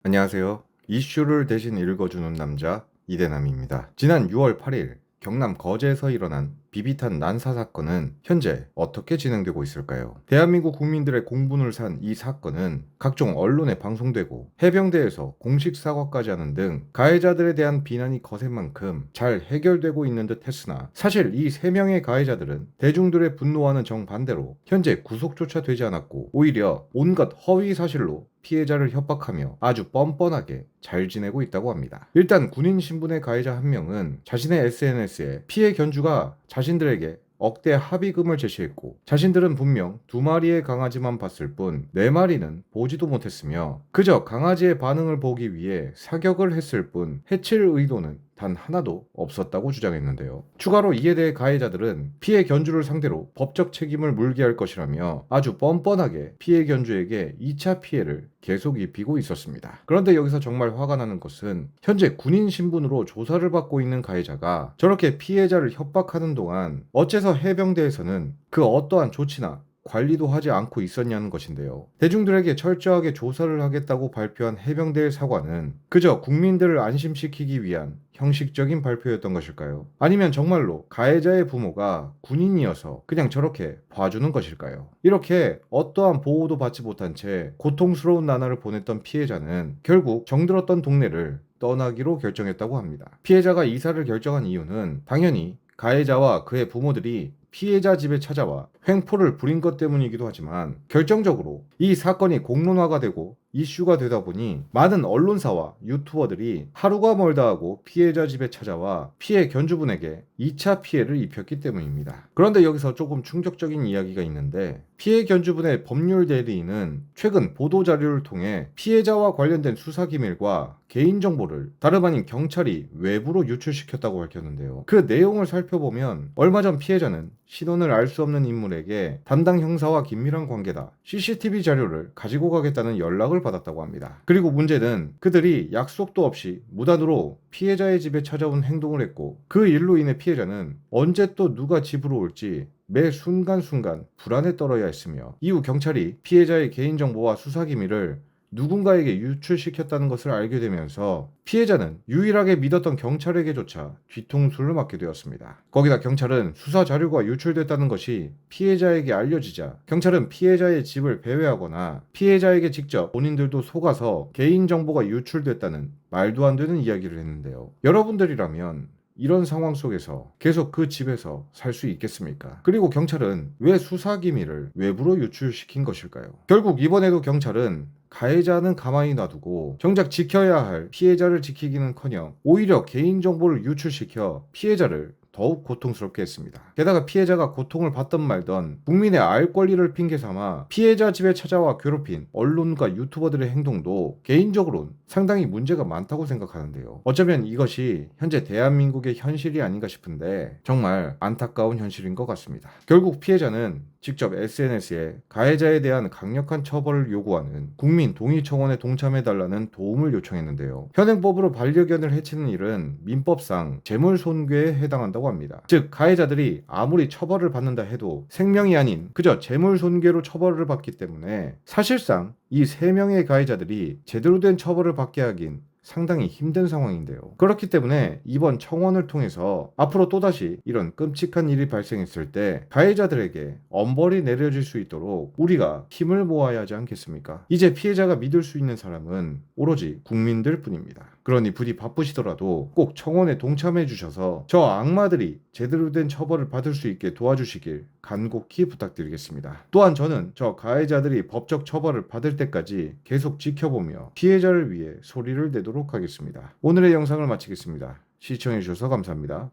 안녕하세요. 이슈를 대신 읽어주는 남자 이대남입니다. 지난 6월 8일 경남 거제에서 일어난 비비탄 난사 사건은 현재 어떻게 진행되고 있을까요? 대한민국 국민들의 공분을 산 이 사건은 각종 언론에 방송되고 해병대에서 공식 사과까지 하는 등 가해자들에 대한 비난이 거센 만큼 잘 해결되고 있는 듯 했으나 사실 이 3명의 가해자들은 대중들의 분노와는 정반대로 현재 구속조차 되지 않았고 오히려 온갖 허위 사실로 피해자를 협박하며 아주 뻔뻔하게 잘 지내고 있다고 합니다. 일단 군인 신분의 가해자 한 명은 자신의 SNS에 피해 견주가 자신들에게 억대 합의금을 제시했고 자신들은 분명 2마리의 강아지만 봤을 뿐 4마리는 보지도 못했으며 그저 강아지의 반응을 보기 위해 사격을 했을 뿐 해칠 의도는 단 하나도 없었다고 주장했는데요. 추가로 이에 대해 가해자들은 피해 견주를 상대로 법적 책임을 물게 할 것이라며 아주 뻔뻔하게 피해 견주에게 2차 피해를 계속 입히고 있었습니다. 그런데 여기서 정말 화가 나는 것은 현재 군인 신분으로 조사를 받고 있는 가해자가 저렇게 피해자를 협박하는 동안 어째서 해병대에서는 그 어떠한 조치나 관리도 하지 않고 있었냐는 것인데요. 대중들에게 철저하게 조사를 하겠다고 발표한 해병대의 사과는 그저 국민들을 안심시키기 위한 형식적인 발표였던 것일까요? 아니면 정말로 가해자의 부모가 군인이어서 그냥 저렇게 봐주는 것일까요? 이렇게 어떠한 보호도 받지 못한 채 고통스러운 나날을 보냈던 피해자는 결국 정들었던 동네를 떠나기로 결정했다고 합니다. 피해자가 이사를 결정한 이유는 당연히 가해자와 그의 부모들이 피해자 집에 찾아와 횡포를 부린 것 때문이기도 하지만 결정적으로 이 사건이 공론화가 되고 이슈가 되다 보니 많은 언론사와 유튜버들이 하루가 멀다 하고 피해자 집에 찾아와 피해 견주분에게 2차 피해를 입혔기 때문입니다. 그런데 여기서 조금 충격적인 이야기가 있는데 피해 견주분의 법률 대리인은 최근 보도자료를 통해 피해자와 관련된 수사기밀과 개인정보를 다름 아닌 경찰이 외부로 유출시켰다고 밝혔는데요. 그 내용을 살펴보면 얼마 전 피해자는 신원을 알 수 없는 인물에게 담당 형사와 긴밀한 관계다, CCTV 자료를 가지고 가겠다는 연락을 받았다고 합니다. 그리고 문제는 그들이 약속도 없이 무단으로 피해자의 집에 찾아온 행동을 했고 그 일로 인해 피해자는 언제 또 누가 집으로 올지 매 순간순간 불안에 떨어야 했으며 이후 경찰이 피해자의 개인정보와 수사기밀을 누군가에게 유출시켰다는 것을 알게 되면서 피해자는 유일하게 믿었던 경찰에게조차 뒤통수를 맞게 되었습니다. 거기다 경찰은 수사 자료가 유출됐다는 것이 피해자에게 알려지자 경찰은 피해자의 집을 배회하거나 피해자에게 직접 본인들도 속아서 개인정보가 유출됐다는 말도 안 되는 이야기를 했는데요. 여러분들이라면 이런 상황 속에서 계속 그 집에서 살 수 있겠습니까? 그리고 경찰은 왜 수사 기밀을 외부로 유출시킨 것일까요? 결국 이번에도 경찰은 가해자는 가만히 놔두고 정작 지켜야 할 피해자를 지키기는커녕 오히려 개인정보를 유출시켜 피해자를 더욱 고통스럽게 했습니다. 게다가 피해자가 고통을 받던 말던 국민의 알 권리를 핑계 삼아 피해자 집에 찾아와 괴롭힌 언론과 유튜버들의 행동도 개인적으로는 상당히 문제가 많다고 생각하는데요. 어쩌면 이것이 현재 대한민국의 현실이 아닌가 싶은데 정말 안타까운 현실인 것 같습니다. 결국 피해자는 직접 SNS에 가해자에 대한 강력한 처벌을 요구하는 국민 동의청원에 동참해달라는 도움을 요청했는데요. 현행법으로 반려견을 해치는 일은 민법상 재물손괴에 해당한다고 합니다. 즉 가해자들이 아무리 처벌을 받는다 해도 생명이 아닌 그저 재물손괴로 처벌을 받기 때문에 사실상 이 3명의 가해자들이 제대로 된 처벌을 받게 하긴 상당히 힘든 상황인데요. 그렇기 때문에 이번 청원을 통해서 앞으로 또다시 이런 끔찍한 일이 발생했을 때 가해자들에게 엄벌이 내려질 수 있도록 우리가 힘을 모아야 하지 않겠습니까? 이제 피해자가 믿을 수 있는 사람은 오로지 국민들 뿐입니다. 그러니 부디 바쁘시더라도 꼭 청원에 동참해 주셔서 저 악마들이 제대로 된 처벌을 받을 수 있게 도와주시길 간곡히 부탁드리겠습니다. 또한 저는 저 가해자들이 법적 처벌을 받을 때까지 계속 지켜보며 피해자를 위해 소리를 내도록 하겠습니다. 오늘의 영상을 마치겠습니다. 시청해주셔서 감사합니다.